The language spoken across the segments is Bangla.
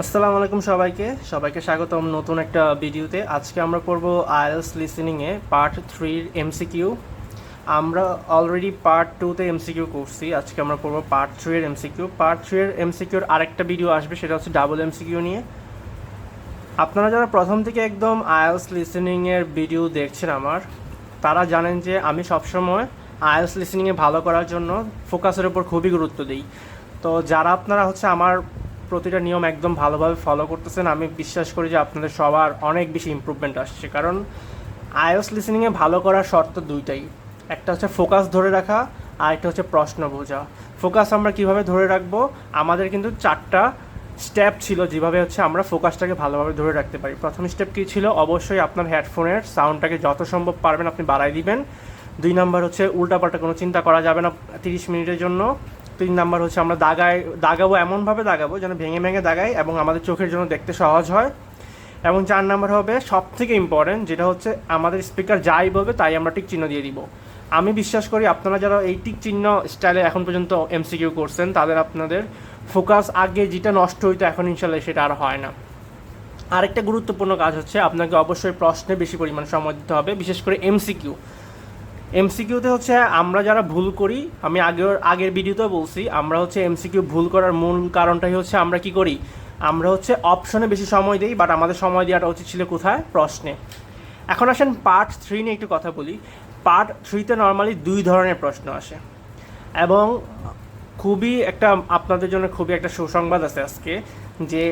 আসসালামু আলাইকুম সবাইকে স্বাগতম নতুন একটা ভিডিওতে। আজকে আমরা করব আইএলটিএস লিসেনিংয়ে পার্ট 3 এমসিকিউ। আমরা অলরেডি পার্ট 2তে এমসিকিউ করছি, আজকে আমরা করব পার্ট 3 এর এমসিকিউ। পার্ট 3 এর এমসিকিউর আরেকটা ভিডিও আসবে, সেটা হচ্ছে ডাবল এমসিকিউ নিয়ে। আপনারা যারা প্রথম থেকে একদম আইএলটিএস লিসেনিংয়ের ভিডিও দেখছেন আমার, তারা জানেন যে আমি সবসময় আইএলটিএস লিসেনিংয়ে ভালো করার জন্য ফোকাসের উপর খুবই গুরুত্ব দিই। তো যারা আপনারা হচ্ছে আমার প্রতিটা নিয়ম একদম ভালোভাবে ফলো করতেছেন, আমি বিশ্বাস করি যে আপনাদের সবার অনেক বেশি ইমপ্রুভমেন্ট আসছে। কারণ আইএলটিএস লিসেনিংয়ে ভালো করার শর্ত দুইটাই, একটা হচ্ছে ফোকাস ধরে রাখা, আর একটা হচ্ছে প্রশ্ন বোঝা। ফোকাস আমরা কিভাবে ধরে রাখবো, আমাদের কিন্তু 4টা স্টেপ ছিল যেভাবে হচ্ছে আমরা ফোকাসটাকে ভালোভাবে ধরে রাখতে পারি। প্রথম স্টেপ কী ছিল? অবশ্যই আপনার হেডফোনের সাউন্ডটাকে যত সম্ভব পারবেন আপনি বাড়াই দিবেন। 2 নাম্বার হচ্ছে উল্টাপাল্টা কোনো চিন্তা করা যাবে না 30 মিনিটের জন্য। 3 নাম্বার হচ্ছে আমরা দাগাবো, এমনভাবে দাগাবো যেন ভেঙে ভেঙে দাগাই এবং আমাদের চোখের জন্য দেখতে সহজ হয়। এবং 4 নাম্বার হবে সব থেকে ইম্পর্টেন্ট, যেটা হচ্ছে আমাদের স্পিকার যাই বলবে তাই আমরা টিক চিহ্ন দিয়ে দিব। আমি বিশ্বাস করি আপনারা যারা এই টিক চিহ্ন স্টাইলে এখন পর্যন্ত এমসিকিউ করছেন, তাদের আপনাদের ফোকাস আগে যেটা নষ্ট হইতো এখন ইনশাল্লাহ সেটা আর হয় না। আরেকটা গুরুত্বপূর্ণ কাজ হচ্ছে আপনাকে অবশ্যই প্রশ্নে বেশি পরিমাণ সময় দিতে হবে, বিশেষ করে এমসিকিউতে হচ্ছে আমরা যারা ভুল করি, আমি আগের ভিডিওতেও বলছি, আমরা হচ্ছে এমসিকিউ ভুল করার মূল কারণটাই হচ্ছে আমরা কি করি, আমরা হচ্ছে অপশনে বেশি সময় দিই, বাট আমাদের সময় দেওয়াটা উচিত ছিল কোথায়? প্রশ্নে। এখন আসেন পার্ট 3 নিয়ে একটু কথা বলি। পার্ট 3তে নর্মালি 2 ধরনের প্রশ্ন আসে, এবং খুবই একটা আপনাদের জন্য খুবই একটা সুসংবাদ আছে আজকে, যে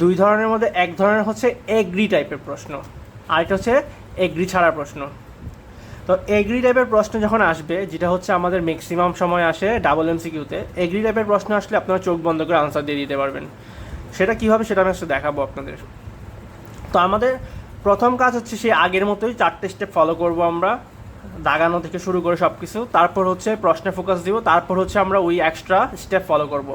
2 ধরনের মধ্যে এক ধরনের হচ্ছে এগ্রি টাইপের প্রশ্ন, আরেকটা হচ্ছে এগ্রি ছাড়া প্রশ্ন। তো এগ্রি টাইপের প্রশ্ন যখন আসবে, যেটা হচ্ছে আমাদের ম্যাক্সিমাম সময় আসে ডাবল এমসিকিউতে, এগ্রি টাইপের প্রশ্ন আসলে আপনারা চোখ বন্ধ করে আনসার দিয়ে দিতে পারবেন। সেটা কীভাবে সেটা আমি আসলে দেখাবো আপনাদের। তো আমাদের প্রথম কাজ হচ্ছে সেই আগের মতোই 4টে স্টেপ ফলো করব আমরা, দাগানো থেকে শুরু করে সব কিছু। তারপর হচ্ছে প্রশ্নে ফোকাস দিব, তারপর হচ্ছে আমরা ওই এক্সট্রা স্টেপ ফলো করব।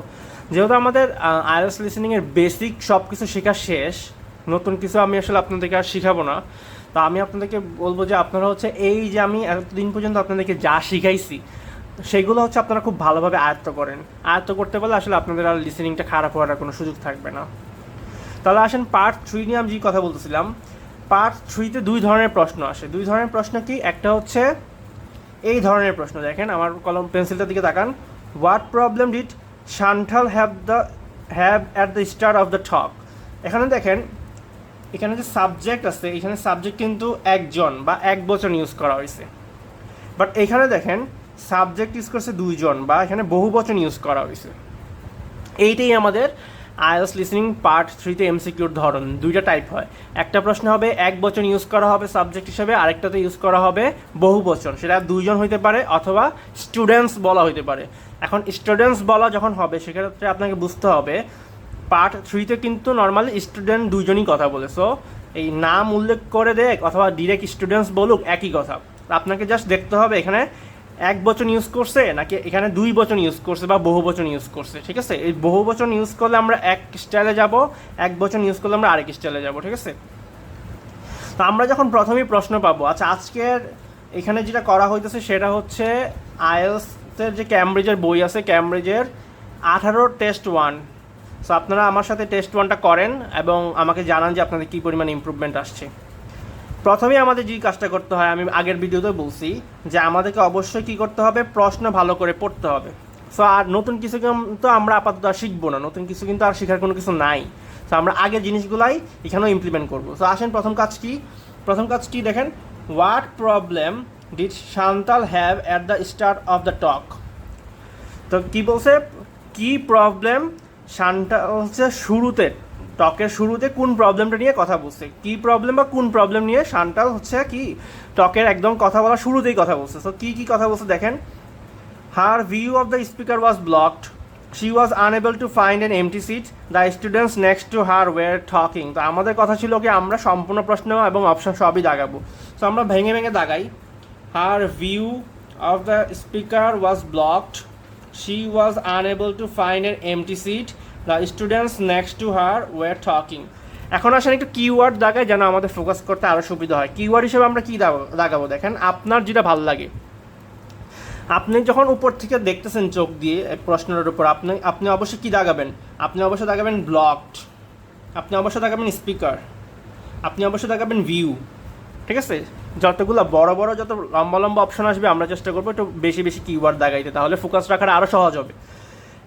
যেহেতু আমাদের আইএলটিএস লিসেনিংয়ের বেসিক সব কিছু শেখা শেষ, নতুন কিছু আমি আসলে আপনাদেরকে আর শিখাবো না। তো আমি আপনাদেরকে বলবো যে আপনারা হচ্ছে এই যে আমি এতদিন পর্যন্ত আপনাদেরকে যা শিখাইছি সেগুলো হচ্ছে আপনারা খুব ভালোভাবে আয়ত্ত করেন। আয়ত্ত করতে পারলে আসলে আপনাদের আর লিসেনিংটা খারাপ হওয়ার কোনো সুযোগ থাকবে না। তাহলে আসেন পার্ট 3 নিয়ে আমি যে কথা বলতেছিলাম। পার্ট 3তে 2 ধরনের প্রশ্ন আসে। 2 ধরনের প্রশ্ন কি? একটা হচ্ছে এই ধরনের প্রশ্ন, দেখেন আমার কলম পেন্সিলটার দিকে তাকান। What problem did Chantal have at the start of the talk. এখানে দেখেন, এখানে যে সাবজেক্ট আছে, এখানে সাবজেক্ট কিন্তু একজন বা এক বচন ইউজ করা হয়েছে, বাট এখানে দেখেন সাবজেক্ট ইউজ করছে 2 জন, বা এখানে বহু বচন ইউজ করা হয়েছে। এইটাই আমাদের আইএলটিএস লিসেনিং পার্ট 3তে এমসিকিউর ধরন। 2টা টাইপ হয়, একটা প্রশ্ন হবে এক বচন ইউজ করা হবে সাবজেক্ট হিসেবে, আরেকটাতে ইউজ করা হবে বহু বচন, সেটা 2 জন হইতে পারে অথবা স্টুডেন্টস বলা হইতে পারে। এখন স্টুডেন্টস বলা যখন হবে, সেক্ষেত্রে আপনাকে বুঝতে হবে পার্ট 3তে কিন্তু নর্মালি স্টুডেন্ট 2 জনই কথা বলে। সো এই নাম উল্লেখ করে দেখ অথবা ডিরেক্ট স্টুডেন্টস বলুক, একই কথা। আপনাকে জাস্ট দেখতে হবে এখানে এক বচন ইউজ করছে নাকি এখানে 2 বচন ইউজ করছে বা বহু বচন ইউজ করছে। ঠিক আছে, এই বহু বচন ইউজ করলে আমরা এক স্টাইলে যাব, এক বচন ইউজ করলে আমরা আরেক স্টাইলে যাব। ঠিক আছে, তো আমরা যখন প্রথমেই প্রশ্ন পাবো, আচ্ছা আজকের এখানে যেটা করা হইতেছে সেটা হচ্ছে আইএলটিএসের যে ক্যামব্রিজের বই আছে, ক্যামব্রিজের 18 টেস্ট 1। সো আপনারা আমার সাথে টেস্ট 1টা করেন এবং আমাকে জানান যে আপনাদের কী পরিমাণ ইমপ্রুভমেন্ট আসছে। প্রথমেই আমাদের যে কাজটা করতে হয়, আমি আগের ভিডিওতে বলছি যে আমাদেরকে অবশ্যই কী করতে হবে, প্রশ্ন ভালো করে পড়তে হবে। সো আর নতুন কিছু কিন্তু আমরা আপাতত আর শিখবো না, নতুন কিছু কিন্তু আর শেখার কোনো কিছু নাই। সো আমরা আগের জিনিসগুলাই এখানেও ইমপ্লিমেন্ট করবো। সো আসেন প্রথম কাজ কি দেখেন, what problem did Chantal have at the start of the talk. তো কী বলছে, কি প্রবলেম শান্তাল হচ্ছে শুরুতে, টকের শুরুতে কোন প্রবলেমটা নিয়ে কথা বলছে, কি প্রবলেম বা কোন প্রবলেম নিয়ে শান্তাল হচ্ছে কি টকের একদম কথা বলা শুরুতেই কথা বলছে। সো কি কথা বলছে দেখেন, her view of the speaker was blocked, she was unable to find an empty seat, the students next to her were talking. তো আমাদের কথা ছিল কি আমরা সম্পূর্ণ প্রশ্ন এবং অপশন সবই দাগাবো। সো আমরা ভেঙে ভেঙে দাগাই। Her view of the speaker was blocked, she was unable to find an empty seat, the students next to her were talking. এখন আসেন একটু কিওয়ার্ড দাগাই যেন আমাদের ফোকাস করতে আরও সুবিধা হয়। কিওয়ার্ড হিসেবে আমরা কী দাগাবো দেখেন, আপনার যেটা ভালো লাগে। আপনি যখন উপর থেকে দেখতেছেন চোখ দিয়ে প্রশ্নের উপর, আপনি অবশ্যই কী দাগাবেন, আপনি অবশ্যই দাগাবেন ব্লকড। আপনি অবশ্যই দেখাবেন স্পিকার, আপনি অবশ্যই দেখাবেন ভিউ, ঠিক আছে? যতগুলো বড় বড় যত লম্বা লম্বা অপশন আসবে আমরা চেষ্টা করবো একটু বেশি বেশি কিওয়ার্ড দাগাইতে, তাহলে ফোকাস রাখাটা আরও সহজ হবে।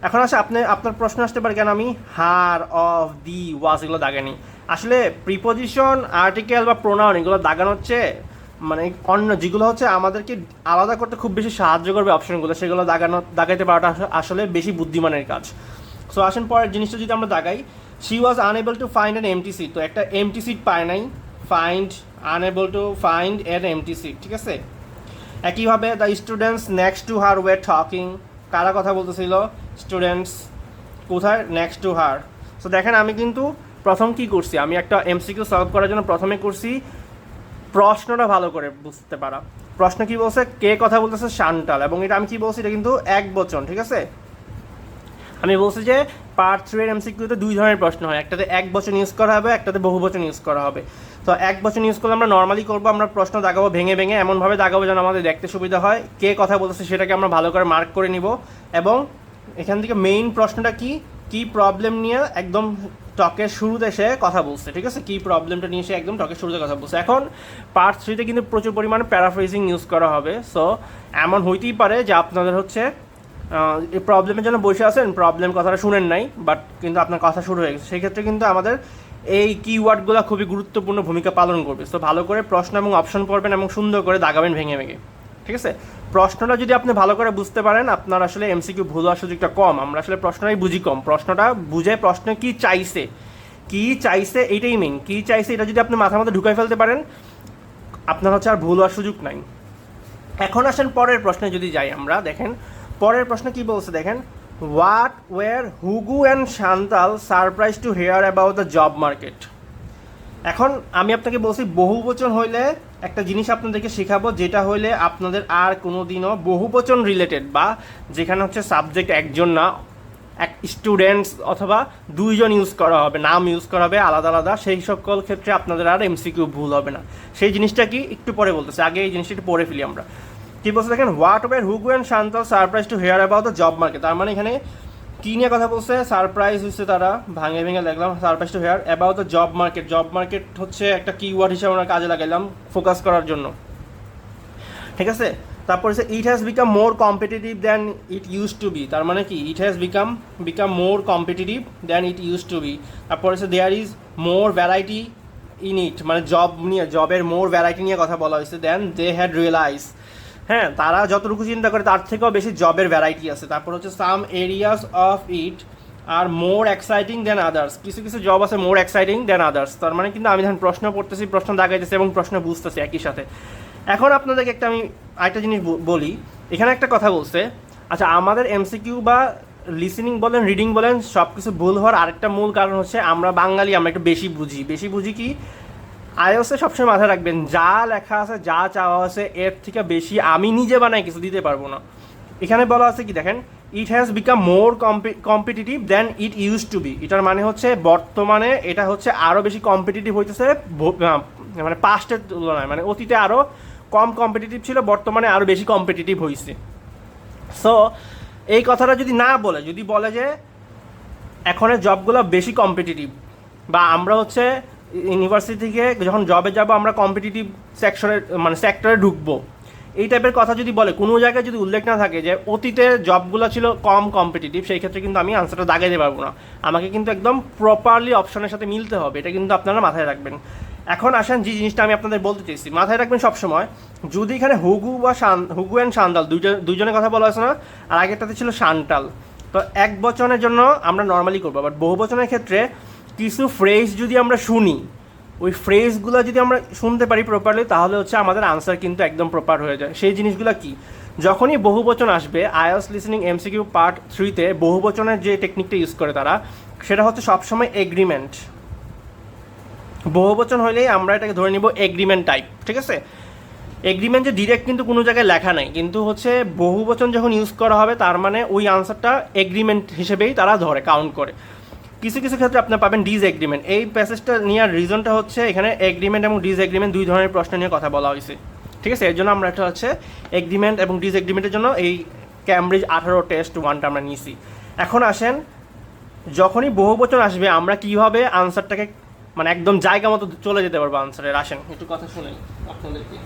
এখন আসে আপনার প্রশ্ন আসতে পারে কেন আমি হার, অফ, দি, ওয়াজ এগুলো দাগাইনি। আসলে প্রিপোজিশন, আর্টিকেল বা প্রোনাউন এগুলো দাগানো হচ্ছে মানে অন্য যেগুলো হচ্ছে আমাদেরকে আলাদা করতে খুব বেশি সাহায্য করবে অপশনগুলো, সেগুলো দাগাইতে পারাটা আসলে বেশি বুদ্ধিমানের কাজ। সো আসেন পরের জিনিসটা যদি আমরা দাগাই, she was unable to find an empty seat. তো একটা এমটি সিট পায় নাই, find, unable to find an empty seat, ঠিক আছে? একইভাবে the students next to her were talking, কারা কথা বলতেছিল? স্টুডেন্টস। কোথায়? Next to her. সো দেখেন আমি কিন্তু প্রথম কি করছি, আমি একটা এমসিকিউ সলভ করার জন্য প্রথমে করছি প্রশ্নটা ভালো করে বুঝতে পারা। প্রশ্ন কি বলছে? কে কথা বলতেছে? শান্তাল। এবং এটা আমি কি বলছি, এটা কিন্তু এক বচন, ঠিক আছে? আমি বলছি যে পার্ট 3 এর এমসিকিউতে দুই ধরনের প্রশ্ন হয়, একটাতে এক বচন ইউজ করা হবে, একটাতে বহু বচন ইউজ করা হবে। তো এক বচন ইউজ করলে আমরা নর্মালি করবো, আমরা প্রশ্ন দাগাবো ভেঙে ভেঙে, এমনভাবে দাগাবো যেন আমাদের দেখতে সুবিধা হয়। কে কথা বলতেছে সেটাকে আমরা ভালো করে মার্ক করে নিব, এবং এখান থেকে মেইন প্রশ্নটা কি প্রবলেম নিয়ে একদম টকের শুরুতে সে কথা বলছে, ঠিক আছে? কি প্রবলেমটা নিয়ে সে একদম টকের শুরুতে কথা বলছে। এখন পার্ট 3তে কিন্তু প্রচুর পরিমাণে প্যারাফ্রেজিং ইউজ করা হবে। সো এমন হইতেই পারে যে আপনাদের হচ্ছে এই প্রবলেমের জন্য বসে আছেন, প্রবলেম কথাটা শুনেন নাই, বাট কিন্তু আপনার কথা শুরু হয়ে গেছে, সেক্ষেত্রে কিন্তু আমাদের এই কিওয়ার্ডগুলো খুবই গুরুত্বপূর্ণ ভূমিকা পালন করবে। তো ভালো করে প্রশ্ন এবং অপশন পড়বেন এবং সুন্দর করে দাগাবেন ভেঙে ভেঙে, ঠিক আছে? প্রশ্নটা যদি আপনি ভালো করে বুঝতে পারেন, আপনার আসলে এমসিকিউ ভুল হওয়ার সুযোগটা কম। আমরা আসলে প্রশ্নটাই বুঝি কম, প্রশ্নটা বুঝে প্রশ্ন কি চাইছে এইটাই মেইন। কি চাইছে এটা যদি আপনি মাথার মধ্যে ঢুকাই ফেলতে পারেন, আপনার হচ্ছে আর ভুল হওয়ার সুযোগ নাই। এখন আসেন পরের প্রশ্নে যদি যাই আমরা, দেখেন পরের প্রশ্ন কি বলছে, দেখেন what were Hugo and Chantal surprised to hear about the job market. এখন আমি আপনাকে বলছি বহুবচন হইলে একটা জিনিস আপনাদেরকে শেখাবো, যেটা হইলে আপনাদের আর কোনো দিনও বহুবচন রিলেটেড বা যেখানে হচ্ছে সাবজেক্ট একজন না, এক স্টুডেন্টস অথবা দুইজন ইউজ করা হবে, নাম ইউজ করা হবে আলাদা আলাদা, সেই সকল ক্ষেত্রে আপনাদের আর এমসিকিউ ভুল হবে না। সেই জিনিসটা কি একটু পরে বলতেছে, আগে এই জিনিসটা একটু পড়ে ফেলি আমরা। কি বলছে দেখেন, what were Hugo and Chantal surprised to hear about the job market. তার মানে এখানে কী নিয়ে কথা বলছে? সারপ্রাইজ হচ্ছে তারা, ভাঙে ভেঙে দেখলাম surprise to hear about the job market. Job market হচ্ছে একটা কিওয়ার্ড হিসেবে আমরা কাজে লাগাইলাম ফোকাস করার জন্য, ঠিক আছে? তারপর হচ্ছে it has become more competitive than it used to be. তার মানে কি? It has become more competitive than it used to be. তারপর হচ্ছে there is more variety in it, মানে জবের মোর ভ্যারাইটি নিয়ে কথা বলা হয়েছে। দেন দে হ্যাড রিয়েলাইজ, হ্যাঁ তারা যতটুকু চিন্তা করে তার থেকেও বেশি জবের ভ্যারাইটি আছে। তারপর হচ্ছে some areas of it are more exciting than others. কিছু কিছু জব আছে মোর এক্সাইটিং দেন আদার্স। তার মানে কিন্তু আমি যখন প্রশ্ন পড়তেছি, প্রশ্ন দাগাইতেছি এবং প্রশ্ন বুঝতেছি একই সাথে। এখন আপনাদেরকে আমি আরেকটা জিনিস বলি, এখানে একটা কথা বলছে, আচ্ছা আমাদের এমসিকিউ বা লিসেনিং বলেন, রিডিং বলেন, সব কিছু ভুল হওয়ার আরেকটা মূল কারণ হচ্ছে আমরা বাঙালি, আমরা একটু বেশি বুঝি কি আইওসে সবসময় মাথায় রাখবেন, যা লেখা আছে, যা চাওয়া আছে, এর থেকে বেশি আমি নিজে বানাই কিছু দিতে পারবো না। এখানে বলা আছে কি দেখেন, it has become more competitive than it used to be. এটার মানে হচ্ছে বর্তমানে এটা হচ্ছে আরও বেশি কম্পিটিটিভ হইতেছে, মানে পাস্টের তুলনায়, মানে অতীতে আরও কম কম্পিটিটিভ ছিল, বর্তমানে আরও বেশি কম্পিটিটিভ হয়েছে। সো এই কথাটা যদি না বলে, যদি বলে যে এখনের জবগুলো বেশি কম্পিটিটিভ, বা আমরা হচ্ছে ইউনিভার্সিটি থেকে যখন জবে যাব আমরা কম্পিটিটিভ সেক্টরে ঢুকবো, এই টাইপের কথা যদি বলে, কোনো জায়গায় যদি উল্লেখ না থাকে যে অতীতে জবগুলো ছিল কম কম্পিটিটিভ, সেই ক্ষেত্রে কিন্তু আমি আনসারটা দাগাইতে পারবো না। আমাকে কিন্তু একদম প্রপারলি অপশনের সাথে মিলতে হবে, এটা কিন্তু আপনারা মাথায় রাখবেন। এখন আসেন যে জিনিসটা আমি আপনাদের বলতে চাইছি, মাথায় রাখবেন সবসময়, যদি এখানে হুগু অ্যান্ড শান্তাল দুইজনের কথা বলা হয়েছে না, আর আগেরটাতে ছিল শান্তাল, তো এক বচনের জন্য আমরা নর্মালি করবো। বাট বহু বচনের ক্ষেত্রে কিছু ফ্রেজ যদি আমরা শুনি, ওই ফ্রেজগুলো যদি আমরা শুনতে পারি প্রপারলি, তাহলে হচ্ছে আমাদের আনসার কিন্তু একদম প্রপার হয়ে যায়। সেই জিনিসগুলো কি, যখনই বহুবচন আসবে আইএলটিএস লিসেনিং এমসিকিউ পার্ট 3-তে বহুবচনের যে টেকনিকটা ইউজ করে তারা, সেটা হচ্ছে সবসময় এগ্রিমেন্ট। বহুবচন হলেই আমরা এটাকে ধরে নিব এগ্রিমেন্ট টাইপ, ঠিক আছে? এগ্রিমেন্ট যে ডিরেক্ট কিন্তু কোনো জায়গায় লেখা নাই, কিন্তু হচ্ছে বহুবচন যখন ইউজ করা হবে তার মানে ওই আনসারটা এগ্রিমেন্ট হিসেবেই তারা ধরে, কাউন্ট করে। কিছু কিছু ক্ষেত্রে আপনার পাবেন ডিসএগ্রিমেন্ট। এই প্যাসেজটা নেওয়ার রিজনটা হচ্ছে এখানে এগ্রিমেন্ট এবং ডিসএগ্রিমেন্ট দুই ধরনের প্রশ্ন নিয়ে কথা বলা হয়েছে, ঠিক আছে? এর জন্য আমরা একটা হচ্ছে এগ্রিমেন্ট এবং ডিসএগ্রিমেন্টের জন্য এই ক্যামব্রিজ 18 টেস্ট 1টা আমরা নিয়েছি। এখন আসেন যখনই বহুবচন আসবে আমরা কিভাবে আনসারটাকে মানে একদম জায়গা মতো চলে যেতে পারবো আনসারের। আসেন একটু কথা শুনেন আপনাদেরকে।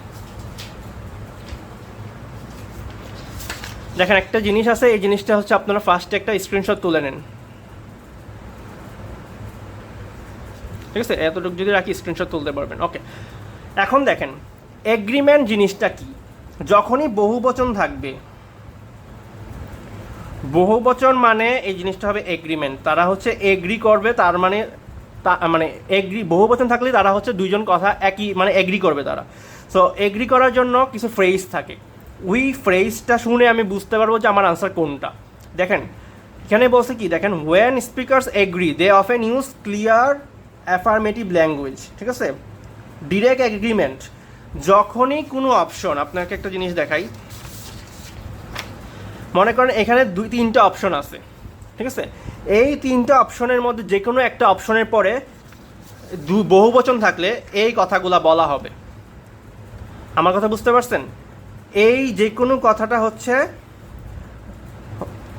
দেখেন একটা জিনিস আছে, এই জিনিসটা হচ্ছে আপনারা ফার্স্টে একটা স্ক্রিনশট তুলে নেন, ঠিক আছে? এতটুকু যদি রাখি স্ক্রিনশট তুলতে পারবেন। ওকে, এখন দেখেন এগ্রিমেন্ট জিনিসটা কি। যখনই বহুবচন থাকবে, বহুবচন মানে এই জিনিসটা হবে এগ্রিমেন্ট, তারা হচ্ছে এগ্রি করবে, তার মানে মানে এগ্রি, বহুবচন থাকলে তারা হচ্ছে দুইজন কথা একই মানে এগ্রি করবে তারা। সো এগ্রি করার জন্য কিছু ফ্রেজ থাকে, ওই ফ্রেজটা শুনে আমি বুঝতে পারবো যে আমার আনসার কোনটা। দেখেন এখানে বলছে কি, দেখেন when speakers agree they often use clear affirmative language, ঠিক আছে? ডিরেক্ট এগ্রিমেন্ট, যখনই কোনো অপশন, আপনাকে একটা জিনিস দেখাই, মনে করেন এখানে 2-3টা অপশন আছে, ঠিক আছে? এই 3টা অপশনের মধ্যে যে কোনো একটা অপশনের পরে বহুবচন থাকলে এই কথাগুলা বলা হবে। আমার কথা বুঝতে পারছেন? এই যে কোনো কথাটা হচ্ছে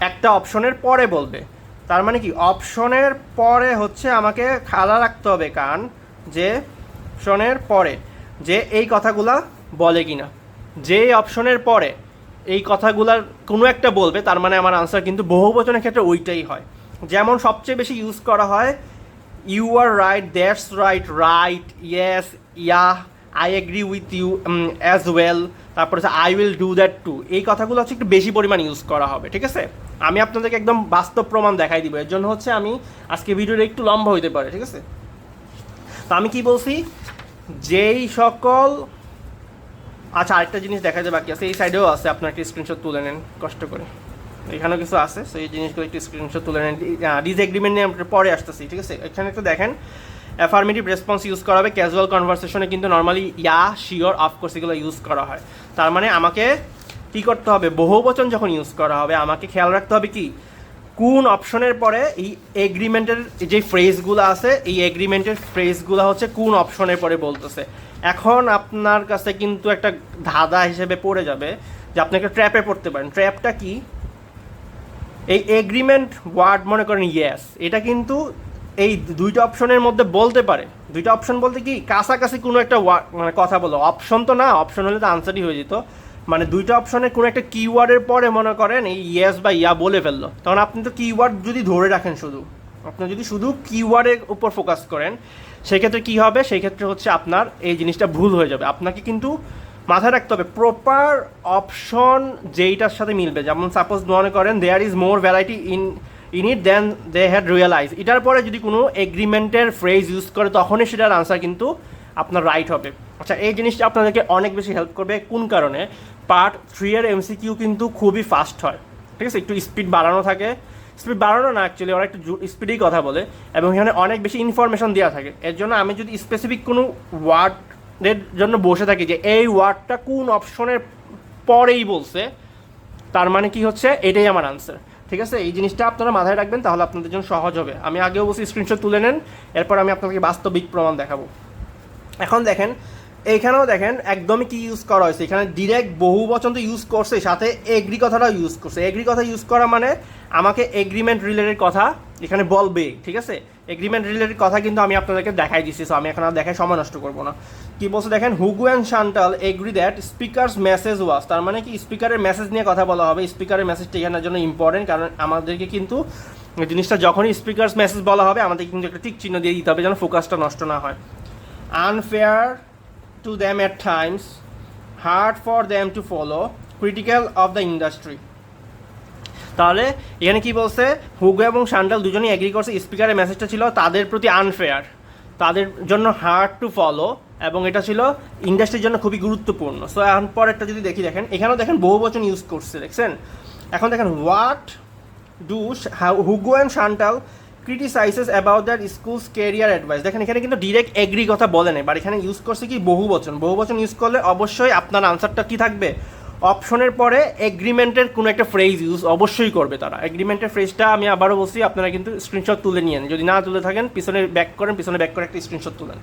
একটা অপশনের পরে বলবে, তার মানে কি অপশনের পরে হচ্ছে আমাকে খালা রাখতে হবে কান, যে অপশনের পরে যে এই কথাগুলা বলে কিনা। যে অপশনের পরে এই কথাগুলার কোনো একটা বলবে, তার মানে আমার আনসার কিন্তু বহুবচনের ক্ষেত্রে ওইটাই হয়। যেমন সবচেয়ে বেশি ইউজ করা হয় you are right, that's right, right, yes, yeah, I agree with you as well, তারপরে হচ্ছে I will do that too. এই কথাগুলো হচ্ছে একটু বেশি পরিমাণ ইউজ করা হবে, ঠিক আছে? আমি আপনাদেরকে একদম বাস্তব প্রমাণ দেখাই দিব, এর জন্য হচ্ছে আমি আজকে ভিডিওটা একটু লম্বা হইতে পারে, ঠিক আছে? তো আমি কি বলছি, যেই সকল, আচ্ছা আরেকটা জিনিস দেখাতে বাকি আছে, এই সাইডেও আছে, আপনার একটা স্ক্রিনশট তুলে নেন কষ্ট করে, এখানেও কিছু আছে। সো এই জিনিসগুলো একটু স্ক্রিনশট তুলে নেন। ডিসএগ্রিমেন্ট নিয়ে আমরা পরে আসতেছি, ঠিক আছে? এখানে একটু দেখেন অ্যাফার্মেটিভ রেসপন্স ইউজ করা হবে ক্যাজুয়াল কনভারসেশনে, কিন্তু নর্মালি ইয়া, শিওর, অফকোর্স এগুলো ইউজ করা হয়। তার মানে আমাকে কী করতে হবে, বহুবচন যখন ইউজ করা হবে আমাকে খেয়াল রাখতে হবে কি কোন অপশনের পরে এই এগ্রিমেন্টের যে ফ্রেজগুলো আছে, এই এগ্রিমেন্টের ফ্রেজগুলো হচ্ছে কোন অপশনের পরে বলতেছে। এখন আপনার কাছে কিন্তু একটা ধাঁধা হিসেবে পড়ে যাবে যে আপনি একটা ট্র্যাপে পড়তে পারেন। ট্র্যাপটা কি, এই এগ্রিমেন্ট ওয়ার্ড মনে করেন ইয়েস, এটা কিন্তু এই দুইটা অপশনের মধ্যে বলতে পারে। দুইটা অপশন বলতে কি কাছাকাছি কোনো একটা ওয়ার্ড মানে কথা বলো, অপশন তো না, অপশন হলে তো আনসারই হয়ে যেত। মানে দুইটা অপশনের কোনো একটা কিওয়ার্ডের পরে মনে করেন এই ইয়েস বা ইয়া বলে ফেললো, তখন আপনি তো কিওয়ার্ড যদি ধরে রাখেন, শুধু আপনি যদি শুধু কিওয়ার্ডের উপর ফোকাস করেন, সেক্ষেত্রে কী হবে, সেই ক্ষেত্রে হচ্ছে আপনার এই জিনিসটা ভুল হয়ে যাবে। আপনাকে কিন্তু মাথায় রাখতে হবে প্রপার অপশন যেইটার সাথে মিলবে। যেমন সাপোজ মনে করেন there is more variety in it then they had realise, এটার পরে যদি কোনো এগ্রিমেন্টের ফ্রেজ ইউজ করে তখনই সেটার আনসার কিন্তু আপনার রাইট হবে। আচ্ছা এই জিনিসটা আপনাদেরকে অনেক বেশি হেল্প করবে, কোন কারণে, পার্ট 3 এর এমসিকিউ কিন্তু খুবই ফাস্ট হয়, ঠিক আছে? একটু স্পিড বাড়ানো থাকে, স্পিড বাড়ানো না অ্যাকচুয়ালি ওরা একটু স্পিডেই কথা বলে, এবং এখানে অনেক বেশি ইনফরমেশন দেওয়া থাকে। এর জন্য আমি যদি স্পেসিফিক কোনো ওয়ার্ডের জন্য বসে থাকি যে এই ওয়ার্ডটা কোন অপশনের পরেই বলছে, তার মানে কি হচ্ছে এটাই আমার আনসার, ঠিক আছে? এই জিনিসটা আপনারা মাথায় রাখবেন, তাহলে আপনাদের জন্য সহজ হবে। আমি আগেও বলছি স্ক্রিনশট তুলে নেন, এরপর আমি আপনাদেরকে বাস্তবিক প্রমাণ দেখাবো। এখন দেখেন এইখানেও দেখেন একদমই কি ইউজ করা হয়েছে, এখানে ডিরেক্ট বহুবচন তো ইউজ করছে, সাথে এগ্রি কথাটাও ইউজ করছে। এগ্রি কথা ইউজ করা মানে আমাকে এগ্রিমেন্ট রিলেটেড কথা এখানে বলবে, ঠিক আছে? এগ্রিমেন্ট রিলেটেড কথা কিন্তু আমি আপনাদেরকে দেখাই দিচ্ছি, সো আমি এখন আর দেখাই সময় নষ্ট করবো না। কি বলছে দেখেন, Hugo and Chantal agree that speaker's message was, তার মানে কি স্পিকারের মেসেজ নিয়ে কথা বলা হবে। স্পিকারের মেসেজটা এখানের জন্য ইম্পর্টেন্ট, কারণ আমাদেরকে কিন্তু জিনিসটা যখনই স্পিকারস মেসেজ বলা হবে আমাদের কিন্তু একটা টিক চিহ্ন দিয়ে দিতে হবে যেন ফোকাসটা নষ্ট না হয়। Unfair to them at times, hard for them to follow, critical of the industry। তাহলে এখানে কি বলছে, হুগো এবং শান্টাল দুজনেই এগ্রি করছে স্পিকারের মেসেজটা ছিল তাদের প্রতি আনফেয়ার, তাদের জন্য হার্ড টু ফলো, এবং এটা ছিল ইন্ডাস্ট্রির জন্য খুবই গুরুত্বপূর্ণ। সো এখন পরেরটা যদি দেখি, দেখেন এখানেও দেখেন বহুবচন ইউজ করছে, দেখছেন? এখন দেখেন what do Hugo and Chantal criticises about that school's career advice. দেখেন এখানে কিন্তু ডিরেক্ট এগ্রি কথা বলে নেই, বাট এখানে ইউজ করছে কি বহুবচন। বহুবচন ইউজ করলে অবশ্যই আপনার আনসারটা কি থাকবে, অপশনের পরে এগ্রিমেন্টের কোনো একটা ফ্রেজ ইউজ অবশ্যই করবে তারা। এগ্রিমেন্টের ফ্রেজটা আমি আবারও বলছি, আপনারা কিন্তু স্ক্রিনশট তুলে নিয়েন, যদি না তুলে থাকেন পিছনে ব্যাক করেন, পিছনে ব্যাক করে একটা স্ক্রিনশট তুলেন,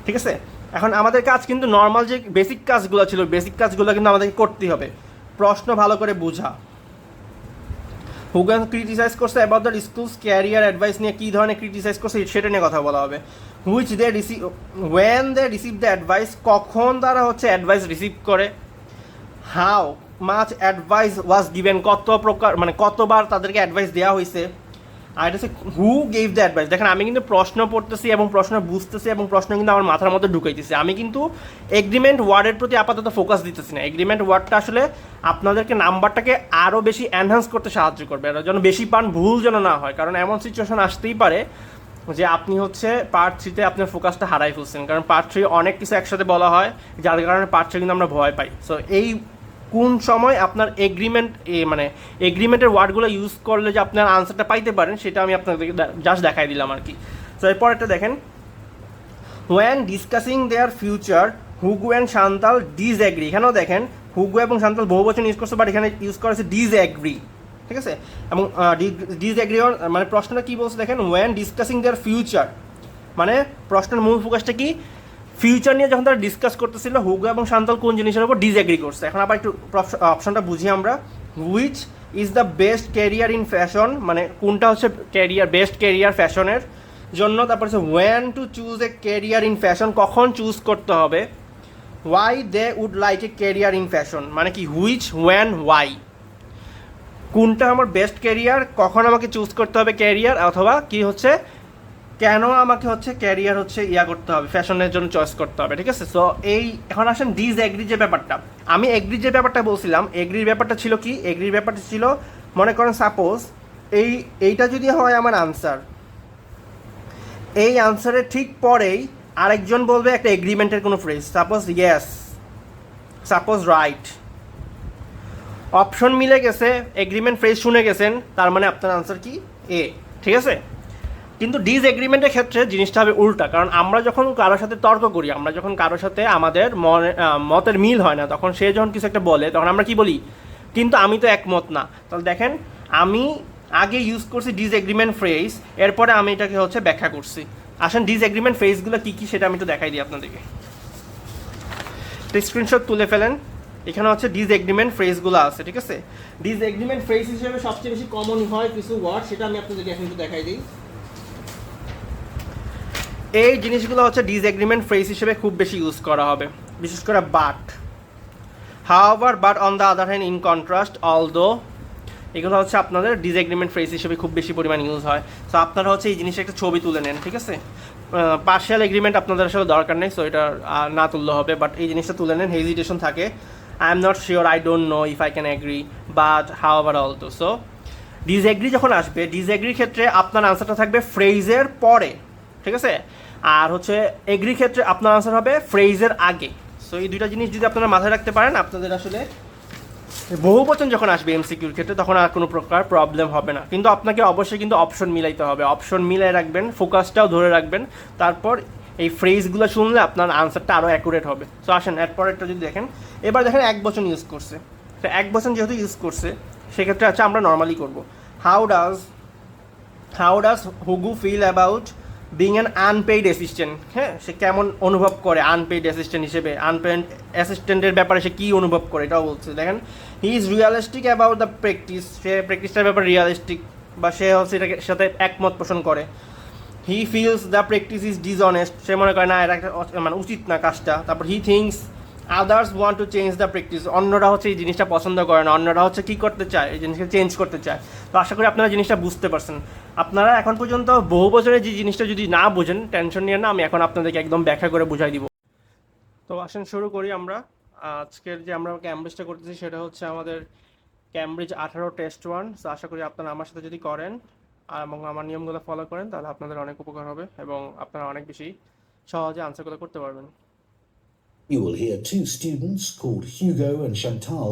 ঠিক আছে? এখন আমাদের কাজ কিন্তু নর্মাল যে বেসিক কাজগুলো ছিল, বেসিক কাজগুলো কিন্তু আমাদেরকে করতেই হবে। প্রশ্ন ভালো করে বোঝা, হুগান ক্রিটিসাইজ করছে about the schools career advice নিয়ে, কী ধরনের ক্রিটিসাইজ করছে সেটা নিয়ে কথা বলা হবে। Which they receive, when they receive the advice, কখন তারা হচ্ছে অ্যাডভাইস রিসিভ করে। How much advice was given, কত প্রকার মানে কতবার তাদেরকে অ্যাডভাইস দেওয়া হয়েছে। আর এটা হচ্ছে হু গেভ দ্য অ্যাডভাইস। দেখেন আমি কিন্তু প্রশ্ন পড়তেছি এবং প্রশ্ন বুঝতেছি এবং প্রশ্ন কিন্তু আমার মাথার মধ্যে ঢুকাইতেছি। আমি কিন্তু এগ্রিমেন্ট ওয়ার্ডের প্রতি আপাতত ফোকাস দিতেছি না। এগ্রিমেন্ট ওয়ার্ডটা আসলে আপনাদেরকে নাম্বারটাকে আরও বেশি এনহ্যান্স করতে সাহায্য করবে, আর যেন বেশি পান, ভুল যেন না হয়। কারণ এমন সিচুয়েশন আসতেই পারে যে আপনি হচ্ছে পার্ট থ্রিতে আপনার ফোকাসটা হারাই ফেলছেন, কারণ পার্ট থ্রি অনেক কিছু একসাথে বলা হয়, যার কারণে পার্ট থ্রি কিন্তু আমরা ভয় পাই। সো এই কোন সময় আপনার এগ্রিমেন্ট মানে এগ্রিমেন্টের ওয়ার্ডগুলো ইউজ করলে যে আপনার আনসারটা পাইতে পারেন, সেটা আমি আপনাদেরকে জাস্ট দেখাই দিলাম আর কি। সো এরপর একটা দেখেন, when discussing their future Hugo and Chantal disagree. এখানেও দেখেন হুগু এবং শান্তাল বহু বচন ইউজ করছে, বাট এখানে ইউজ করা হচ্ছে ডিসএগ্রি, ঠিক আছে। এবং ডিসএগ্রি মানে প্রশ্নটা কী বলছে দেখেন, হোয়েন ডিসকাসিং দেয়ার ফিউচার, মানে প্রশ্নের মূল ফোকাসটা কি, ফিউচার নিয়ে যখন তারা ডিসকাস করতেছিল হুগো এবং শান্তল কোন জিনিসের উপর ডিসএগ্রি করছে। এখন আবার একটু অপশনটা বুঝি আমরা। Which is the best career in fashion, মানে কোনটা হচ্ছে ক্যারিয়ার, বেস্ট ক্যারিয়ার ফ্যাশনের জন্য। তারপর হচ্ছে when to choose a career in fashion, কখন চুজ করতে হবে। Why they would like a career in fashion, মানে কি হুইচ, ওয়েন, ওয়াই, কোনটা আমার বেস্ট ক্যারিয়ার, কখন আমাকে চুজ করতে হবে ক্যারিয়ার, অথবা কি হচ্ছে কেন আমাকে হচ্ছে ক্যারিয়ার হচ্ছে করতে হবে, ফ্যাশনের জন্য চয়েস করতে হবে, ঠিক আছে। সো এই এখন আসেন ডিসএগ্রি যে ব্যাপারটা, আমি এগ্রি যে ব্যাপারটা বলছিলাম, এগ্রির ব্যাপারটা ছিল কি, এগ্রির ব্যাপারটা ছিল মনে করেন সাপোজ এইটা যদি হয় আমার আনসার, এই আনসারের ঠিক পরেই আরেকজন বলবে একটা এগ্রিমেন্টের কোনো phrase, suppose yes, suppose right, option মিলে গেছে, এগ্রিমেন্ট ফ্রেজ শুনে গেছেন, তার মানে আপনার আনসার কি এ, ঠিক আছে। কিন্তু ডিসএগ্রিমেন্টের ক্ষেত্রে জিনিসটা হবে উল্টা, কারণ আমরা যখন কারোর সাথে তর্ক করি, আমরা যখন কারোর সাথে আমাদের মতের মিল হয় না, তখন সে যখন কিছু একটা বলে তখন আমরা কি বলি, কিন্তু আমি তো একমত না। তাহলে দেখেন আমি আগে ইউজ করছি ডিসএগ্রিমেন্ট ফ্রেজ, এরপরে আমি এটাকে হচ্ছে ব্যাখ্যা করছি। আসেন ডিসএগ্রিমেন্ট ফ্রেজগুলো কী কী সেটা আমি একটু দেখাই দিই আপনাদেরকে। স্ক্রিনশট তুলে ফেলেন, এখানে হচ্ছে ডিসএগ্রিমেন্ট ফ্রেজগুলো আছে, ঠিক আছে। ডিসএগ্রিমেন্ট ফ্রেজ হিসেবে সবচেয়ে বেশি কমন হয় কিছু ওয়ার্ড, সেটা আমি আপনাদেরকে এখন একটু দেখাই দিই। এই জিনিসগুলো হচ্ছে ডিসএগ্রিমেন্ট ফ্রেজ হিসেবে খুব বেশি ইউজ করা হবে, বিশেষ করে but, however, but, on the other hand, in contrast, although, এগুলো হচ্ছে আপনাদের ডিসএগ্রিমেন্ট ফ্রেজ হিসেবে খুব বেশি পরিমাণ ইউজ হয়। সো আপনারা হচ্ছে এই জিনিসটা একটা ছবি তুলে নেন, ঠিক আছে। পার্শিয়াল এগ্রিমেন্ট আপনাদের আসলে দরকার নেই, সো এটা না তুললে হবে, বাট এই জিনিসটা তুলে নেন, হেজিটেশন থাকে, I am not sure, I don't know if I can agree, but, however, although. So disagree যখন আসবে, ডিসএগ্রির ক্ষেত্রে আপনার আনসারটা থাকবে ফ্রেজের পরে, ঠিক আছে। আর হচ্ছে এগ্রি ক্ষেত্রে আপনার আনসার হবে ফ্রেজের আগে। সো এই দুইটা জিনিস যদি আপনারা মাথায় রাখতে পারেন, আপনাদের আসলে বহু বচন যখন আসবে এমসিকিউর ক্ষেত্রে তখন আর কোনো প্রকার প্রবলেম হবে না। কিন্তু আপনাকে অবশ্যই কিন্তু অপশন মিলাইতে হবে, অপশন মিলাই রাখবেন, ফোকাসটাও ধরে রাখবেন, তারপর এই ফ্রেজগুলো শুনলে আপনার আনসারটা আরও অ্যাকুরেট হবে। সো আসেন এরপরেরটা যদি দেখেন, এবার দেখেন এক বচন ইউজ করছে, তো এক বচন যেহেতু ইউজ করছে সেক্ষেত্রে আচ্ছা আমরা নর্মালি করবো, how does Hugo feel about being an unpaid assistant. হ্যাঁ, সে কেমন অনুভব করে আনপেইড অ্যাসিস্ট্যান্ট হিসেবে, আনপেইড অ্যাসিস্ট্যান্টের ব্যাপারে সে কী অনুভব করে এটাও বলছে। দেখেন he is realistic about the practice, সে প্র্যাকটিসটার ব্যাপারে রিয়ালিস্টিক বা সে হচ্ছে এটাকে সাথে একমত পোষণ করে। He feels the practice is dishonest, সে মনে করে না এটা মানে উচিত না কাজটা। তারপর he thinks others want to change the practice, অন্যরা হচ্ছে এই জিনিসটা পছন্দ করে না, অন্যরা হচ্ছে কী করতে চায়, এই জিনিসটা চেঞ্জ করতে চায়। তো আশা করি আপনারা জিনিসটা বুঝতে পারছেন। আপনারা এখন পর্যন্ত বহু বছরের যে জিনিসটা যদি না বোঝেন টেনশন নিয়ে না, আমি এখন আপনাদেরকে একদম ব্যাখ্যা করে বুঝাই দিব। তো আসেন শুরু করি আমরা। আজকের যে আমরা ক্যামব্রিজটা করতেছি সেটা হচ্ছে আমাদের ক্যামব্রিজ 18 টেস্ট 1। তো আশা করি আপনারা আমার সাথে যদি করেন এবং আমার নিয়মগুলো ফলো করেন তাহলে আপনাদের অনেক উপকার হবে এবং আপনারা অনেক বেশি সহজে আনসারগুলো করতে পারবেন। You will hear two students called Hugo and Chantal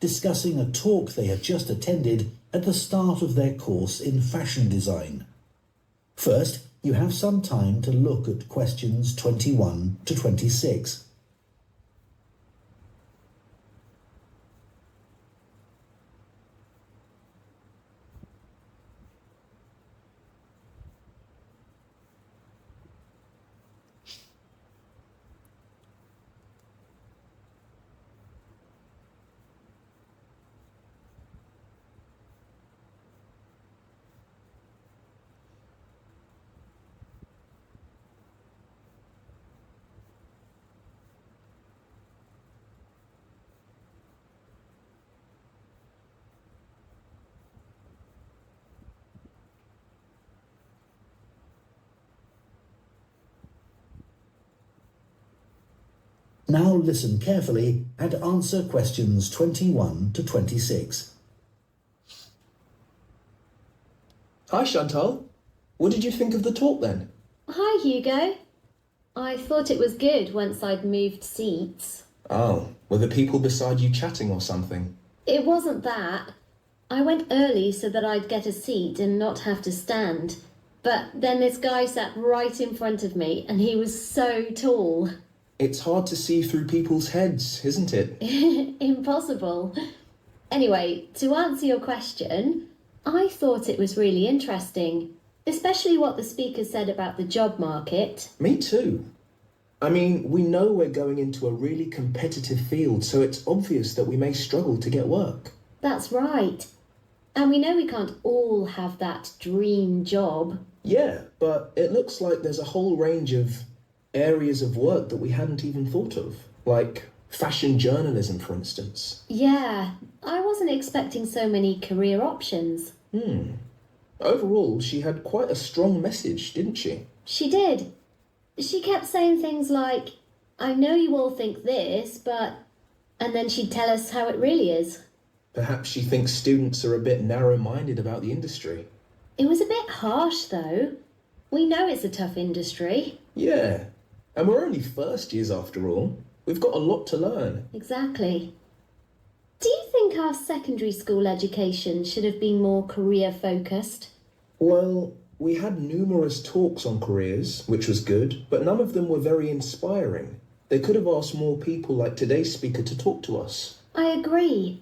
discussing a talk they have just attended at the start of their course in fashion design. First, you have some time to look at questions 21 to 26. Now listen carefully and answer questions 21 to 26. Hi, Chantal. What did you think of the talk then? Hi, Hugo. I thought it was good once I'd moved seats. Oh, were the people beside you chatting or something? It wasn't that. I went early so that I'd get a seat and not have to stand. But then this guy sat right in front of me and he was so tall. It's hard to see through people's heads, isn't it? Impossible. Anyway, to answer your question, I thought it was really interesting, especially what the speaker said about the job market. Me too. I mean, we know we're going into a really competitive field, so it's obvious that we may struggle to get work. That's right. And we know we can't all have that dream job. Yeah, but it looks like there's a whole range of areas of work that we hadn't even thought of, like fashion journalism, for instance. Yeah, I wasn't expecting so many career options. Overall, she had quite a strong message, didn't she? She did. She kept saying things like, I know you all think this, but... And then she'd tell us how it really is. Perhaps she thinks students are a bit narrow-minded about the industry. It was a bit harsh, though. We know it's a tough industry. Yeah, and we're only first years after all. We've got a lot to learn. Exactly. Do you think our secondary school education should have been more career-focused? Well, we had numerous talks on careers, which was good, but none of them were very inspiring. They could have asked more people like today's speaker to talk to us. I agree.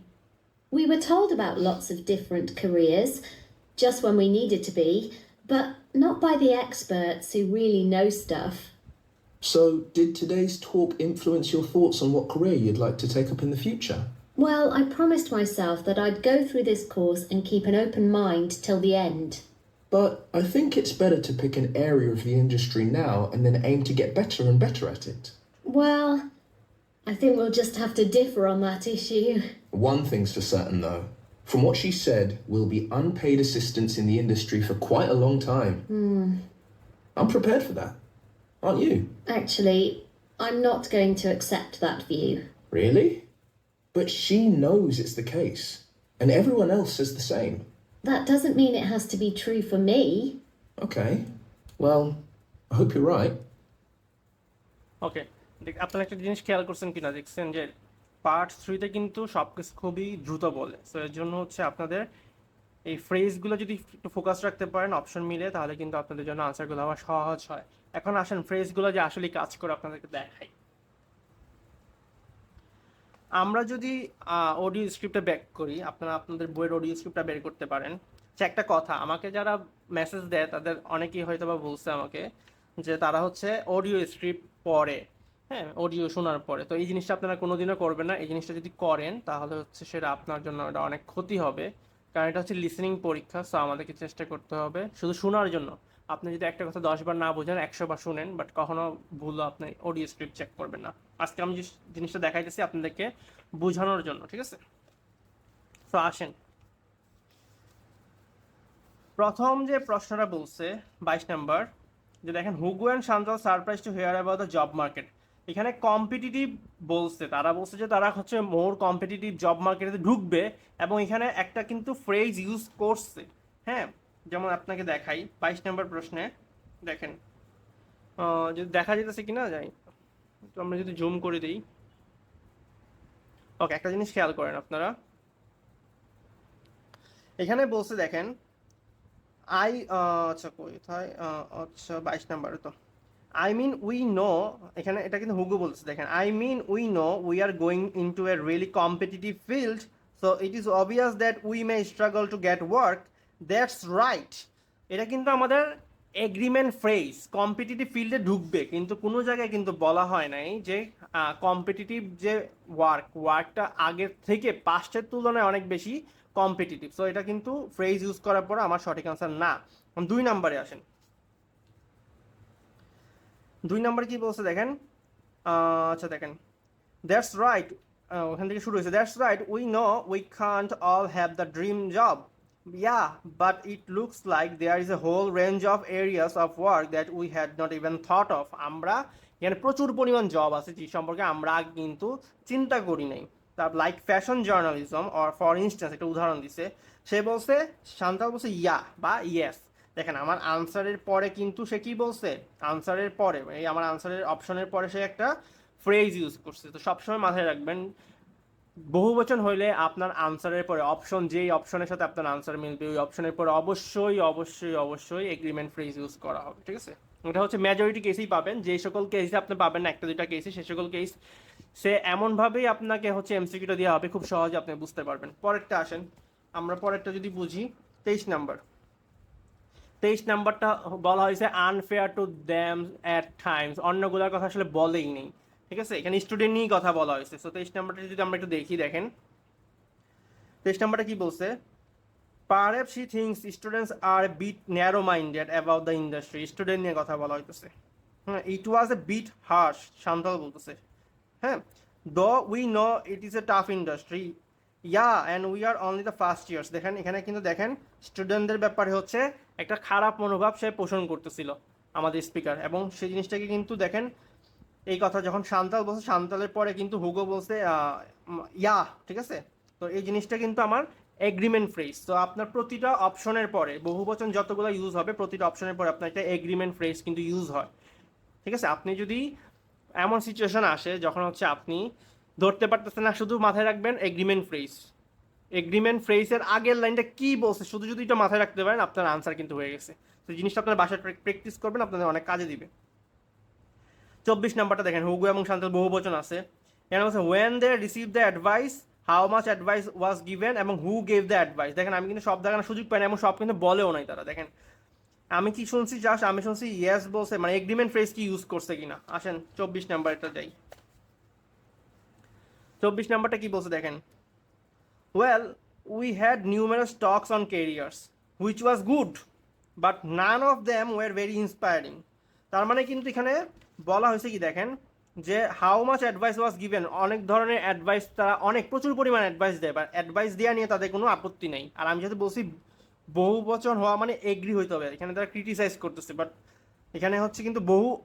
We were told about lots of different careers, just when we needed to be, but not by the experts who really know stuff. So, did today's talk influence your thoughts on what career you'd like to take up in the future? Well, I promised myself that I'd go through this course and keep an open mind till the end. But I think it's better to pick an area of the industry now and then aim to get better and better at it. Well, I think we'll just have to differ on that issue. One thing's for certain though. From what she said, we'll be unpaid assistants in the industry for quite a long time. I'm prepared for that. Aren't you? Actually, I'm not going to accept that view. Really? But she knows it's the case, and everyone else says the same. That doesn't mean it has to be true for me. Okay. Well, I hope you're right. ওকে, আপনারা একটা জিনিস খেয়াল করছেন কিনা, দেখছেন যে পার্ট 3-তে কিন্তু সব কিছু খুবই দ্রুত বলে। সো এর জন্য হচ্ছে আপনাদের এই ফ্রেজগুলো যদি একটু ফোকাস রাখতে পারেন অপশন মিলে, তাহলে কিন্তু আপনাদের জন্য আনসারগুলো আবার সহজ হয়। এখন আসেন ফ্রেজগুলো যে আসলে কাজ করে আপনাদেরকে দেখাই। আমরা যদি অডিও স্ক্রিপ্টটা ব্যাক করি, আপনারা আপনাদের বইয়ের অডিও স্ক্রিপ্টটা বের করতে পারেন। সে একটা কথা, আমাকে যারা মেসেজ দেয় তাদের অনেকেই হয়তো বা বলছে আমাকে যে তারা হচ্ছে অডিও স্ক্রিপ্ট পড়ে, হ্যাঁ, অডিও শোনার পরে। তো এই জিনিসটা আপনারা কোনোদিনও করবেন না। এই জিনিসটা যদি করেন তাহলে হচ্ছে সেটা আপনার জন্য এটা অনেক ক্ষতি হবে, কারণ এটা হচ্ছে লিসেনিং পরীক্ষা। সো আমাদেরকে চেষ্টা করতে হবে শুধু শোনার জন্য। আপনি যদি একটা কথা 10 বার না বোঝেন 100 বার শুনেন, বাট কখনো ভুলও আপনি অডিও স্ক্রিপ্ট চেক করবেন না। আজকে আমি যে জিনিসটা দেখাইতেছি আপনাদেরকে বোঝানোর জন্য, ঠিক আছে? তো আসেন, প্রথম যে প্রশ্নটা বলছে 22 নাম্বার, যে দেখেন Hugo and Chantal surprised to hear about the job market. এখানে কম্পিটিটিভ বলছে, তারা বলছে যে তারা হচ্ছে মোর কম্পিটিটিভ জব মার্কেটে ঢুকবে, এবং এখানে একটা কিন্তু ফ্রেজ ইউজ করছে, হ্যাঁ। যেমন আপনাকে দেখাই 22 নম্বর প্রশ্নে, দেখেন যদি দেখা যেতেছে কিনা যাই, তো আমরা যদি জুম করে দিই। ওকে, একটা জিনিস খেয়াল করেন আপনারা, এখানে বলছে দেখেন আচ্ছা কোথায়, আচ্ছা 22 নাম্বার তো, আই মিন উই নো, এখানে এটা কিন্তু হুগো বলছে, দেখেন I mean we know we are going into a really competitive field, so it is obvious that we may struggle to get work, that's right. এটা কিন্তু আমাদের এগ্রিমেন্ট ফ্রেজ, কম্পিটিটিভ ফিল্ডে ঢুকবে, কিন্তু কোনো জায়গায় কিন্তু বলা হয় নাই যে কম্পিটিটিভ যে ওয়ার্কটা আগের থেকে পাস্টের তুলনায় অনেক বেশি কম্পিটিটিভ। সো এটা কিন্তু ফ্রেজ ইউজ করার পর আমার সঠিক আনসার না। 2 নম্বরে আসেন, 2 নম্বরে কি বলছে দেখেন, আচ্ছা দেখেন, দ্যাটস রাইট, ওখান থেকে শুরু হয়েছে, that's right we know we can't all have the dream job, Yeah, but it looks like there is a whole range of areas of work that we had not even thought of. আমরা এখানে প্রচুর পরিমাণ জব আছে যে সম্পর্কে আমরা আগে কিন্তু চিন্তা করি নাই। তার like fashion journalism or for instance একটা উদাহরণ দিছে, সে বলছে, শান্তাল বলছে ইয়া বা ইয়েস। দেখেন আমার আনসারের পরে কিন্তু সে কি বলছে, আনসারের পরে এই আমার আনসারের অপশনের পরে সে একটা ফ্রেজ ইউজ করছে। তো সবসময় মাথায় রাখবেন বহুবচন হইলে আপনার আনসারের পরে অপশন, যেই অপশনের সাথে আপনার আনসার মিলবে ওই অপশনের পরে অবশ্যই অবশ্যই অবশ্যই এগ্রিমেন্ট ফ্রেজ ইউজ করা হবে, ঠিক আছে? এটা হচ্ছে মেজরিটি কেসেই পাবেন, যে সকল কেসে আপনি পাবেন না একটা দুইটা কেসে, সে সকল কেস সে এমনভাবেই আপনাকে হচ্ছে এমসিকিউটা দেওয়া হবে, খুব সহজে আপনি বুঝতে পারবেন। পরেরটা আসেন, আমরা পরেরটা যদি বুঝি, 23 নাম্বার। 23 নাম্বারটা বলা হয়েছে unfair to them at times, অন্যগুলোর কথা আসলে বলেই নেই, ঠিক আছে? এখানে স্টুডেন্ট নিয়েই কথা বলা হয়েছে। সো 23 নাম্বারটা যদি আমরা একটু দেখি, দেখেন 23 নাম্বারটা কি বলছে, perhaps she thinks students are bit narrow minded about the industry, student নিয়ে কথা বলা হইতেছে। হ্যাঁ, ইট ওয়াজ এ বিট হার্শ, শান্তল বলতেছে। হ্যাঁ, though we know it is a tough industry, yeah and we are only the first years. দেখেন এখানে কিন্তু দেখেন স্টুডেন্টদের ব্যাপারে হচ্ছে একটা খারাপ মনোভাব সে পোষণ করতেছিল আমাদের স্পিকার, এবং সেই জিনিসটাকে কিন্তু দেখেন এই কথা যখন শান্তাল বলছে, শান্তালের পরে কিন্তু হুগো বলছে ইয়া, ঠিক আছে? তো এই জিনিসটা কিন্তু আমার এগ্রিমেন্ট ফ্রেজ। তো আপনার প্রতিটা অপশনের পরে বহুবচন যতগুলো ইউজ হবে, প্রতিটা অপশনের পরে আপনার একটা এগ্রিমেন্ট ফ্রেজ কিন্তু ইউজ হয়, ঠিক আছে? আপনি যদি এমন সিচুয়েশন আসে যখন হচ্ছে আপনি ধরতে পারতেছেন না, শুধু মাথায় রাখবেন এগ্রিমেন্ট ফ্রেজ। এগ্রিমেন্ট ফ্রেজের আগের লাইনটা কি বলছে শুধু যদি এটা মাথায় রাখতে পারেন, আপনার আনসার কিন্তু হয়ে গেছে। তো জিনিসটা আপনার বাসায় প্র্যাকটিস করবেন, আপনাদের অনেক কাজে দিবে। 24 নাম্বারটা দেখেন, হুগো এবং শান্তল বহুবচন আছে। এখানে বলছে when they receive the advice, how much advice was given এবং হু গেভ দ্য অ্যাডভাইস। দেখেন আমি কিন্তু সব দেখানোর সুযোগ পাই না এবং সব কিন্তু বলেও নাই তারা। দেখেন আমি কি শুনছি, জাস্ট আমি শুনছি ইয়েস বলছে, মানে এগ্রিমেন্ট ফ্রেজ কি ইউজ করছে কিনা। আসেন 24 নাম্বারটা যাই। 24 নাম্বারটা কি বলছে দেখেন, well we had numerous Tux on carriers which was good but none of them were very inspiring. তার মানে কিন্তু এখানে বলা হয়েছে কি দেখেন, যে how much advice was given, অনেক ধরনের অ্যাডভাইস, তারা অনেক প্রচুর পরিমাণ অ্যাডভাইস দেয়, বা অ্যাডভাইস দেওয়া নিয়ে তাদের কোনো আপত্তি নেই। আর আমি যেহেতু বলছি বহু বচন হওয়া মানে এগ্রি হইতে হবে, এখানে তারা ক্রিটিসাইজ করতেছে, বাট এখানে হচ্ছে কিন্তু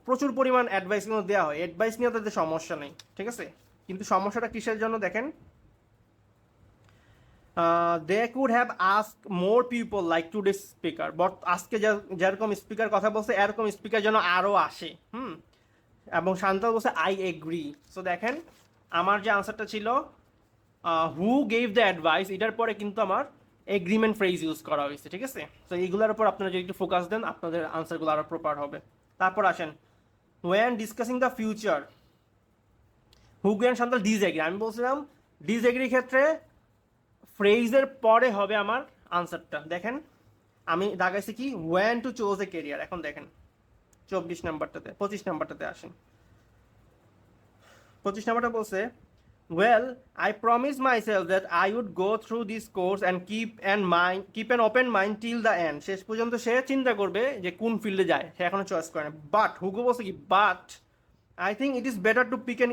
প্রচুর পরিমাণ অ্যাডভাইস কিন্তু দেওয়া হয়, অ্যাডভাইস নিয়ে তাদের সমস্যা নেই, ঠিক আছে? কিন্তু সমস্যাটা কিসের জন্য দেখেন, they could have ask more people like today speaker, but আজকে যেরকম স্পিকার কথা বলছে এরকম স্পিকার যেন আরও আসে। এবং শান্তল বলছে আই এগ্রি। সো দেখেন আমার যে আনসারটা ছিল হু গেভ দ্য অ্যাডভাইস, এটার পরে কিন্তু আমার এগ্রিমেন্ট ফ্রেজ ইউজ করা হয়েছে, ঠিক আছে? তো এইগুলোর উপর আপনারা যদি একটু ফোকাস দেন, আপনাদের আনসারগুলো আরও প্রপার হবে। তারপর আসেন, when discussing the future Hugo and Chantal disagree. আমি বলছিলাম ডিসএগ্রির ক্ষেত্রে ফ্রেজের পরে হবে আমার আনসারটা। দেখেন আমি দাগাইছি কি, when to choose a career. এখন দেখেন 24 নাম্বারটাতে, 25 নাম্বারটাতে আসেন। 25 নাম্বারটা বলছে, well I promise myself that I would go through this course and keep an open mind till the end. শেষ পর্যন্ত সে চিন্তা করবে যে কোন ফিল্ডে যায়, সে এখনো চয়েস করে না। বাট হুগো বলছে কি, but I think it is better to pick an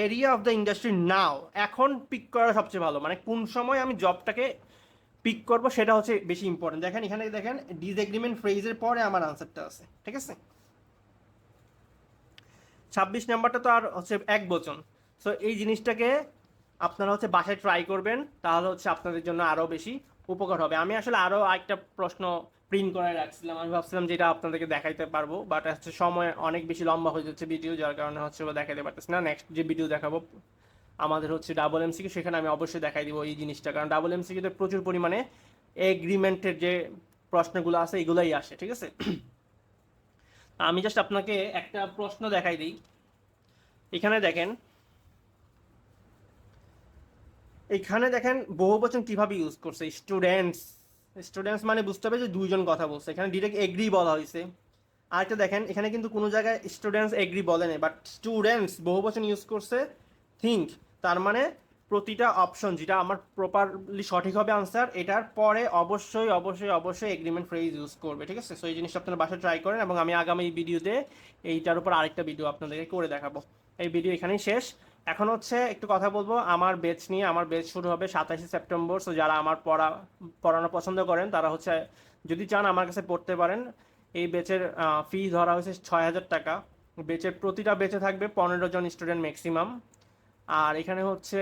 area of the industry now. এখন পিক করা সবচেয়ে ভালো, মানে কোন সময় আমি জবটাকে পিক করবো সেটা হচ্ছে বেশি ইম্পর্টেন্ট। দেখেন এখানে দেখেন ডিসএগ্রিমেন্ট ফ্রেজের পরে আমার আনসারটা আছে, ঠিক আছে? 26 নাম্বারটা তো আর হচ্ছে এক বচন। সো এই জিনিসটাকে আপনারা হচ্ছে বাসায় ট্রাই করবেন, তাহলে হচ্ছে আপনাদের জন্য আরও বেশি উপকার হবে। আমি আসলে আরও একটা প্রশ্ন প্রিন্ট করে রাখছিলাম, আমি ভাবছিলাম যে এটা আপনাদেরকে দেখাইতে পারবো, বাট হচ্ছে সময় অনেক বেশি লম্বা হয়ে যাচ্ছে ভিডিও, যার কারণে হচ্ছে দেখাইতে পারতেছি না। নেক্সট যে ভিডিও দেখাবো আমাদের হচ্ছে ডাবল এমসিকিউ, সেখানে আমি অবশ্যই দেখাই দিব এই জিনিসটা, কারণ ডাবল এমসিকিউতে প্রচুর পরিমাণে এগ্রিমেন্টের যে প্রশ্নগুলো আছে এগুলোই আসে, ঠিক আছে? আমি জাস্ট আপনাকে একটা প্রশ্ন দেখাই দিই। এখানে দেখেন, এখানে দেখেন বহুবচন কিভাবে ইউজ করছে, স্টুডেন্টস। স্টুডেন্টস মানে বুঝতে হবে যে দুইজন কথা বলছে, এখানে ডিরেক্ট এগ্রি বলা হয়েছে। আরেকটা দেখেন এখানে কিন্তু কোনো জায়গায় স্টুডেন্টস এগ্রি বলে নেই, বাট স্টুডেন্টস বহুবচন ইউজ করছে থিঙ্ক। তার মানে প্রতিটা অপশন যেটা আমার প্রপারলি সঠিক হবে আনসার, এটার পরে অবশ্যই অবশ্যই অবশ্যই এগ্রিমেন্ট ফ্রেজ ইউজ করবে, ঠিক আছে? সো এই জিনিসটা আপনারা বাসায় ট্রাই করেন, এবং আমি আগামী ভিডিওতে এইটার উপর আরেকটা ভিডিও আপনাদেরকে করে দেখাবো। এই ভিডিও এখানেই শেষ। এখন হচ্ছে একটু কথা বলবো আমার ব্যাচ নিয়ে। আমার ব্যাচ শুরু হবে 27শে সেপ্টেম্বর। সো যারা আমার পড়ানো পছন্দ করেন তারা হচ্ছে যদি চান আমার কাছে পড়তে পারেন। এই ব্যাচের ফি ধরা হয়েছে 6,000 টাকা। ব্যাচের প্রতিটা ব্যাচে থাকবে 15 জন স্টুডেন্ট ম্যাক্সিমাম। আর এখানে হচ্ছে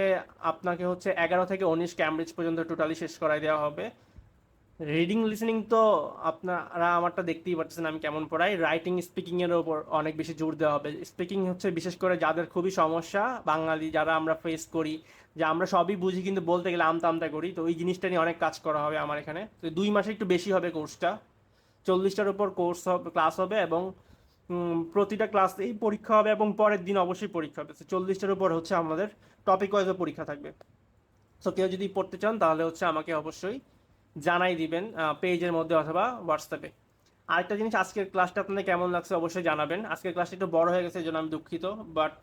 আপনাকে হচ্ছে 11 থেকে 19 ক্যামব্রিজ পর্যন্ত টোটালি শেষ করাই দেওয়া হবে। রিডিং লিসেনিং তো আপনারা আমারটা দেখতেই পাচ্ছেন আমি কেমন পড়াই। রাইটিং স্পিকিং এর উপর অনেক বেশি জোর দেওয়া হবে। স্পিকিং হচ্ছে বিশেষ করে যাদের খুবই সমস্যা, বাঙালি যারা আমরা ফেস করি, যে আমরা সবই বুঝি কিন্তু বলতে গেলে আমতা আমতা করি, তো ওই জিনিসটা নিয়ে অনেক কাজ করা হবে আমার এখানে। তো 2 মাসে একটু বেশি হবে কোর্সটা, 40টার উপর কোর্স হবে, ক্লাস হবে, এবং প্রতিটা ক্লাসেই পরীক্ষা হবে এবং পরের দিন অবশ্যই পরীক্ষা হবে। 40টার উপর হচ্ছে আমাদের টপিক ওয়াইজও পরীক্ষা থাকবে। সো কেউ যদি পড়তে চান তাহলে হচ্ছে আমাকে অবশ্যই জানাই দিবেন পেজের মধ্যে অথবা হোয়াটসঅ্যাপে। আরেকটা জিনিস, আজকের ক্লাসটা আপনাদের কেমন লাগছে অবশ্যই জানাবেন। আজকের ক্লাসটা একটু বড় হয়ে গেছে, এই জন্য আমি দুঃখিত। বাট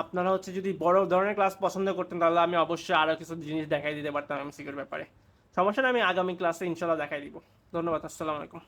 আপনারা হচ্ছে যদি বড় ধরনের ক্লাস পছন্দ করতেন তাহলে আমি অবশ্যই আরও কিছু জিনিস দেখাই দিতে পারতাম এমসিকিউর ব্যাপারে। সমস্যা নেই, আমি আগামী ক্লাসে ইনশাল্লাহ দেখাই দিব। ধন্যবাদ, আসসালামু আলাইকুম।